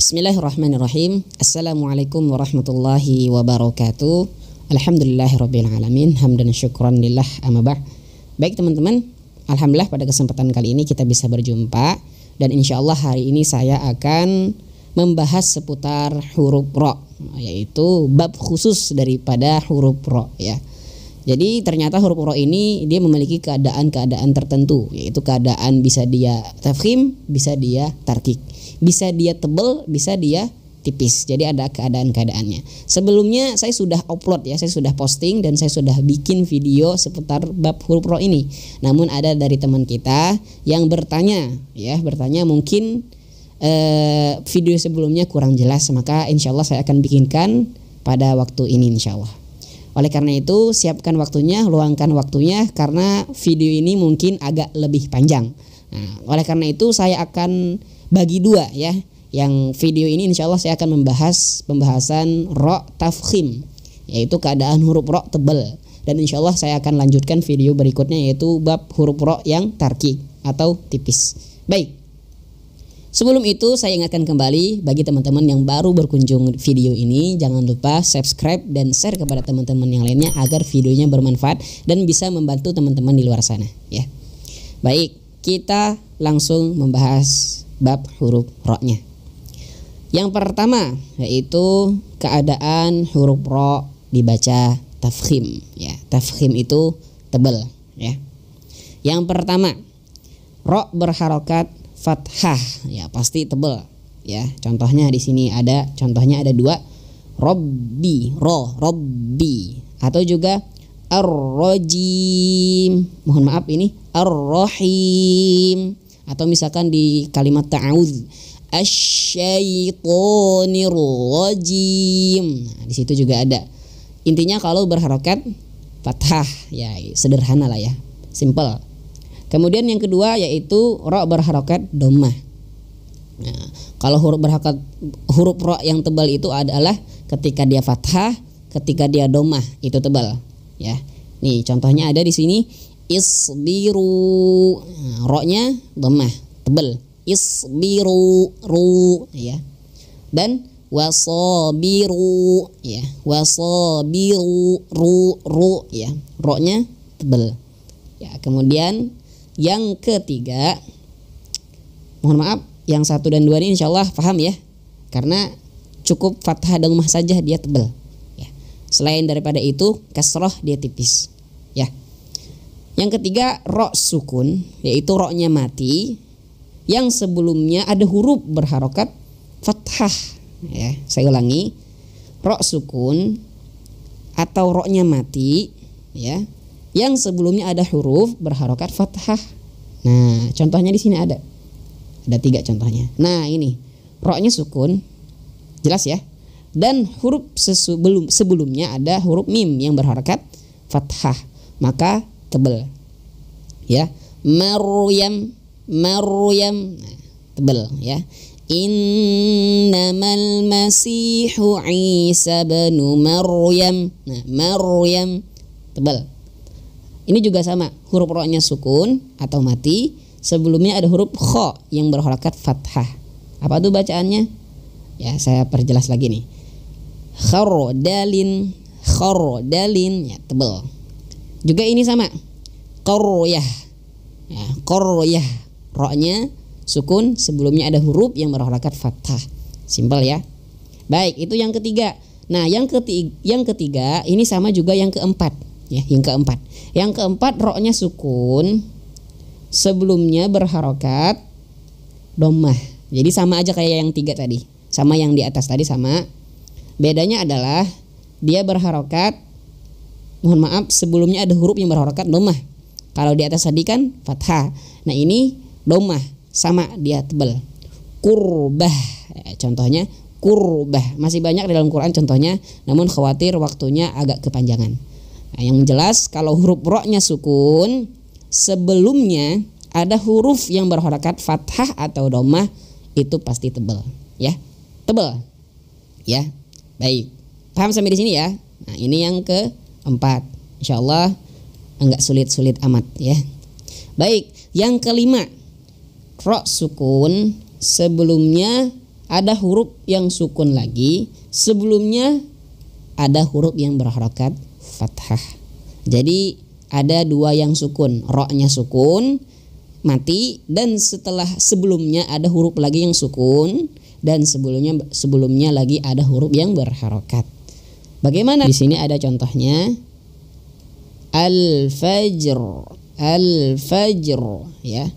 Bismillahirrahmanirrahim. Assalamualaikum warahmatullahi wabarakatuh. Alhamdulillahirabbil alamin. Hamdan syukran lillah, amma ba'd. Baik teman-teman, alhamdulillah pada kesempatan kali ini kita bisa berjumpa, dan insyaallah hari ini saya akan membahas seputar huruf ro, yaitu bab khusus daripada huruf ro ya. Jadi ternyata huruf ro ini dia memiliki keadaan-keadaan tertentu, yaitu keadaan bisa dia tafkhim, bisa dia tarkik, bisa dia tebal, bisa dia tipis. Jadi ada keadaan-keadaannya. Sebelumnya saya sudah upload ya, saya sudah posting dan saya sudah bikin video seputar bab huruf ro ini. Namun ada dari teman kita yang bertanya mungkin video sebelumnya kurang jelas, maka insyaallah saya akan bikinkan pada waktu ini insyaallah. Oleh karena itu siapkan waktunya, luangkan waktunya, karena video ini mungkin agak lebih panjang. Nah, oleh karena itu saya akan bagi dua ya. Yang video ini insya Allah saya akan membahas pembahasan ro tafkhim, yaitu keadaan huruf ro tebal. Dan insya Allah saya akan lanjutkan video berikutnya, yaitu bab huruf ro yang tarkik atau tipis. Baik. Sebelum itu saya ingatkan kembali bagi teman-teman yang baru berkunjung video ini, jangan lupa subscribe dan share kepada teman-teman yang lainnya agar videonya bermanfaat dan bisa membantu teman-teman di luar sana ya. Baik, kita langsung membahas bab huruf ro-nya. Yang pertama yaitu keadaan huruf ro dibaca tafkhim ya. Tafkhim itu tebal ya. Yang pertama, ro berharokat fathah ya, pasti tebal ya. Contohnya di sini ada dua, robbi, robbi, atau juga ar-rajim. Mohon maaf ini ar-rahim, atau misalkan di kalimat ta'awudz asyaitonir rajim. Nah, di situ juga ada. Intinya kalau berharokat fathah ya, sederhana lah ya, simple. Kemudian yang kedua yaitu ro berharokat dhammah. Nah, kalau huruf ro yang tebal itu adalah ketika dia fathah, ketika dia dhammah itu tebal ya. Nih contohnya ada di sini isbiru. Nah, ro-nya dhammah, tebal. Isbiru ru ya. Dan wasabiru ya. Wasabiru ru ya. Ro-nya tebal. Ya, kemudian yang ketiga, mohon maaf, yang 1 dan 2 ini insyaallah paham ya, karena cukup fathah dan dhammah saja dia tebal ya. Selain daripada itu kasroh dia tipis ya. Yang ketiga ro sukun, yaitu ro-nya mati yang sebelumnya ada huruf berharokat fathah ya. Saya ulangi, ro sukun atau ro-nya mati ya, yang sebelumnya ada huruf berharokat fathah. Nah, contohnya di sini ada 3 contohnya. Nah, ini ro-nya sukun, jelas ya. Dan huruf sebelumnya ada huruf mim yang berharokat fathah, maka tebal. Ya, Maryam, nah, tebal ya. Innamal masihu Isa bin Maryam. Nah, Maryam tebal. Ini juga sama, huruf ro-nya sukun atau mati, sebelumnya ada huruf kha yang berharokat fathah. Apa tuh bacaannya? Ya, saya perjelas lagi nih. Khardalin ya, tebal. Juga ini sama, qaryah. Ya, qaryah, ro-nya sukun, sebelumnya ada huruf yang berharokat fathah. Simpel ya. Baik, itu yang ketiga. Nah, yang ketiga ini sama juga yang keempat ya, Yang keempat ro-nya sukun, sebelumnya berharokat dhammah. Jadi sama aja kayak yang 3 tadi, sama yang di atas tadi sama. Bedanya adalah dia berharokat, mohon maaf, sebelumnya ada huruf yang berharokat dhammah. Kalau di atas tadi kan fathah. Nah, ini dhammah, sama dia tebal. Qurbah, contohnya qurbah. Masih banyak di dalam Quran contohnya, namun khawatir waktunya agak kepanjangan. Nah, yang jelas kalau huruf ro-nya sukun, sebelumnya ada huruf yang berharokat fathah atau dhammah, itu pasti tebal ya. Tebal ya. Baik, paham sampai di sini ya. Nah, ini yang keempat, insyaallah enggak sulit-sulit amat ya. Baik, yang kelima, ro sukun sebelumnya ada huruf yang sukun lagi, sebelumnya ada huruf yang berharokat fathah. Jadi ada dua yang sukun, ro-nya sukun mati, dan sebelumnya ada huruf lagi yang sukun, dan sebelumnya lagi ada huruf yang berharokat. Bagaimana? Di sini ada contohnya, al-fajr, al-fajr, ya,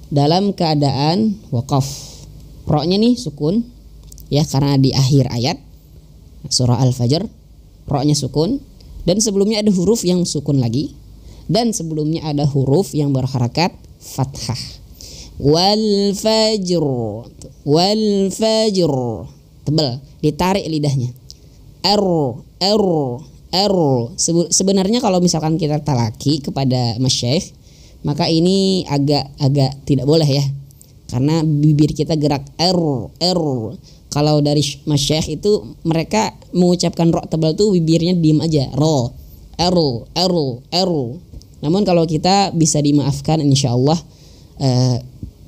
dalam keadaan waqaf. Ro-nya nih sukun, ya, karena di akhir ayat surah Al-Fajr ro-nya sukun, dan sebelumnya ada huruf yang sukun lagi, dan sebelumnya ada huruf yang berharakat fathah. Wal fajr, wal fajr, tebal, ditarik lidahnya. Sebenarnya kalau misalkan kita talaki kepada masyayikh, maka ini agak tidak boleh ya, karena bibir kita gerak Kalau dari masyayikh itu mereka mengucapkan ro tebal tuh bibirnya diem aja, ro, Namun kalau kita bisa dimaafkan, insyaallah,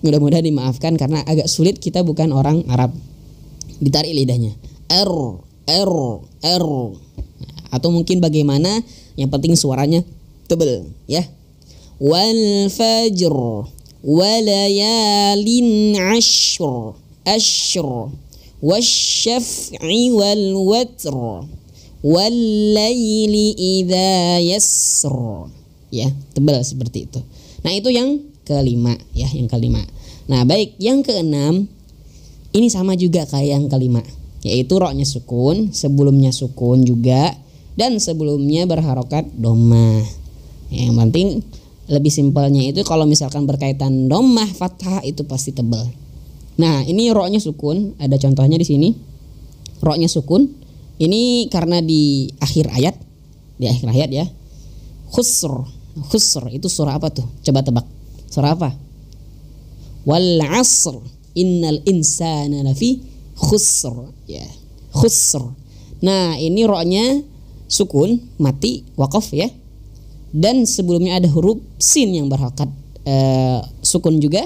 mudah-mudahan dimaafkan karena agak sulit, kita bukan orang Arab. Ditarik lidahnya, atau mungkin bagaimana, yang penting suaranya tebal, ya. Wal fajr walayalin ashr wasyaf'i wal watr wal laili idza yasr, ya, tebal seperti itu. Nah, itu yang kelima, ya, yang kelima. Nah, baik, yang keenam ini sama juga kayak yang kelima, yaitu ro-nya sukun, sebelumnya sukun juga, dan sebelumnya berharokat dhammah. Yang penting lebih simpelnya itu kalau misalkan berkaitan dhammah fathah itu pasti tebal. Nah, ini ro-nya sukun, ada contohnya di sini. Ro-nya sukun. Ini karena di akhir ayat, ya. Khusr itu surah apa tuh? Coba tebak. Surah apa? Wal 'asr innal insana lafi khusr, ya. Khusr. Nah, ini ro-nya sukun, mati, waqaf, ya. Dan sebelumnya ada huruf sin yang berharokat sukun juga,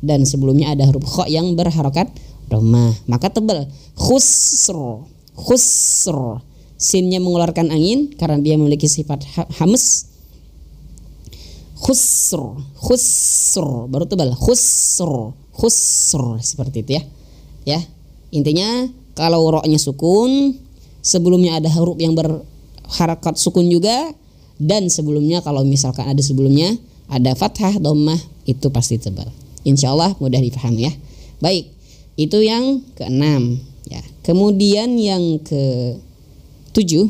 dan sebelumnya ada huruf kha yang berharokat dhammah, maka tebal. Khusr. Sinnya mengeluarkan angin karena dia memiliki sifat hams. Khusr baru tebal. Khusr seperti itu, ya. Ya, intinya kalau ro-nya sukun, sebelumnya ada huruf yang berharakat sukun juga, dan sebelumnya kalau misalkan ada sebelumnya ada fathah dhammah, itu pasti tebal. Insyaallah mudah dipahami, ya. Baik, itu yang keenam, ya. Kemudian yang ketujuh,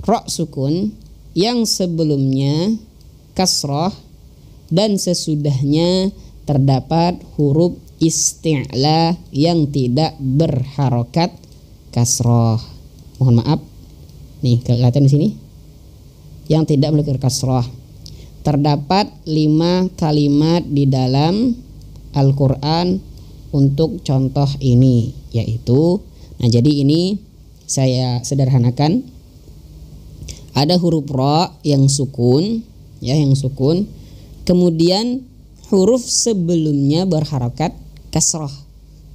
ro sukun yang sebelumnya kasrah dan sesudahnya terdapat huruf isti'la yang tidak berharokat kasrah. Mohon maaf, nih kelihatan di sini, yang tidak memiliki kasrah. Terdapat 5 kalimat di dalam Al-Quran untuk contoh ini, yaitu, nah, jadi ini saya sederhanakan. Ada huruf ro yang sukun, ya, yang sukun, kemudian huruf sebelumnya berharokat kasrah,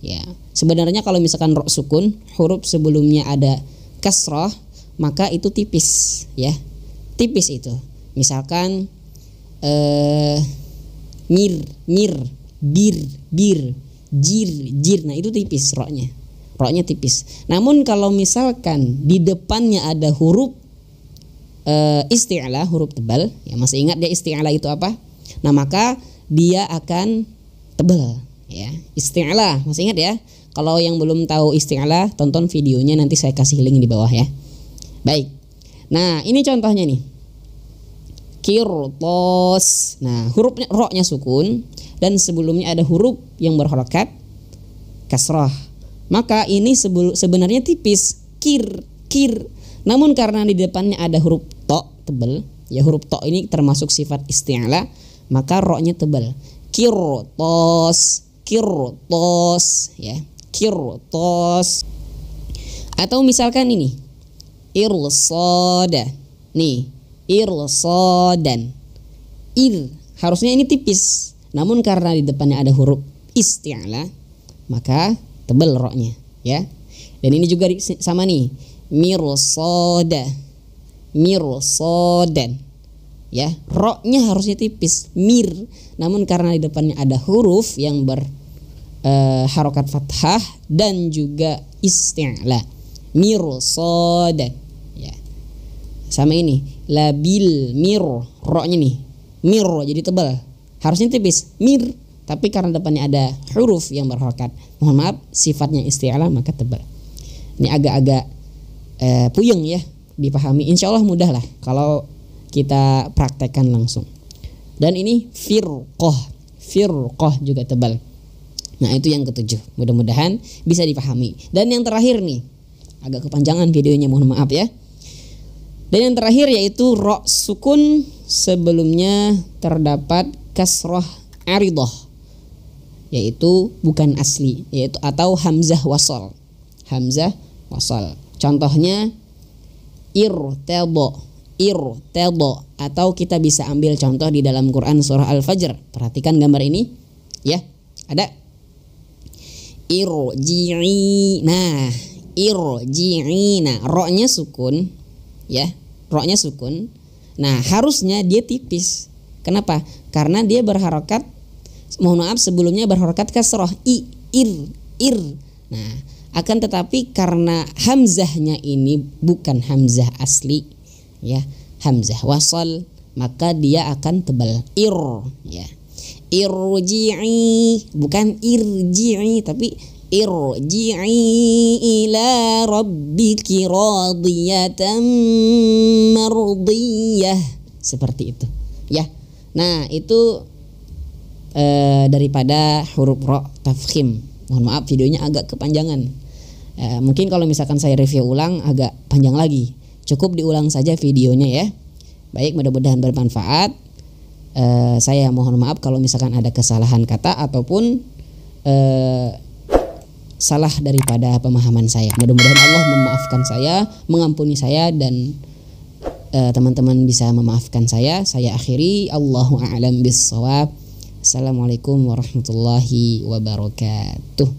ya. Sebenarnya kalau misalkan ro sukun, huruf sebelumnya ada kasrah, maka itu tipis, ya. Tipis itu. Misalkan mir, bir, jir. Nah, itu tipis ro-nya. Ro-nya tipis. Namun kalau misalkan di depannya ada huruf isti'la, huruf tebal, ya, masih ingat dia isti'la itu apa? Nah, maka dia akan tebal, ya. Isti'la, masih ingat ya? Kalau yang belum tahu isti'la, tonton videonya, nanti saya kasih link di bawah, ya. Baik. Nah, ini contohnya nih. Qirtas. Nah, hurufnya ro-nya sukun dan sebelumnya ada huruf yang berharokat kasrah. Maka ini sebenarnya tipis, kir. Namun karena di depannya ada huruf to tebal, ya, huruf to ini termasuk sifat isti'la, maka ro-nya tebal. Qirtas, ya. Qirtas. Atau misalkan ini irsada. Nih, irsadan. Harusnya ini tipis, namun karena di depannya ada huruf isti'la, maka tebal roknya ya. Dan ini juga sama nih, mirsoda, mirsodan ya, roknya harusnya tipis mir, namun karena di depannya ada huruf yang harokat fathah dan juga isti'la, mirsodan ya. Sama ini labil mir, roknya nih mir jadi tebal, harusnya tipis mir, tapi karena depannya ada huruf yang berharokat, mohon maaf sifatnya isti'la maka tebal. Ini agak-agak puyeng ya dipahami, insya Allah mudah lah kalau kita praktekkan langsung. Dan ini firqoh, firqoh juga tebal. Nah itu yang ketujuh, mudah-mudahan bisa dipahami. Dan yang terakhir nih, agak kepanjangan videonya, mohon maaf ya. Dan yang terakhir yaitu ro sukun sebelumnya terdapat kasroh aridoh, yaitu bukan asli, yaitu atau hamzah wasol, hamzah wasol. Contohnya irtado, irtado, atau kita bisa ambil contoh di dalam Quran surah Al-Fajr. Perhatikan gambar ini ya, ada irji'i. Nah irji'i, nah roknya sukun ya, roknya sukun. Nah harusnya dia tipis. Kenapa? Karena dia berharokat, mohon maaf sebelumnya berharokat kasroh ir. Nah akan tetapi karena hamzahnya ini bukan hamzah asli ya, hamzah wasal, maka dia akan tebal ir ya. Irji'i, bukan irji'i tapi irji'i ila rabbiki radiyatan mardiyah, seperti itu ya. Nah itu daripada huruf ro tafkhim. Mohon maaf videonya agak kepanjangan. Mungkin kalau misalkan saya review ulang agak panjang lagi. Cukup diulang saja videonya ya. Baik, mudah-mudahan bermanfaat. Saya mohon maaf kalau misalkan ada kesalahan kata ataupun salah daripada pemahaman saya. Mudah-mudahan Allah memaafkan saya, mengampuni saya, dan teman-teman bisa memaafkan saya. Saya akhiri, Allahu a'lam bis-shawab. Assalamualaikum warahmatullahi wabarakatuh.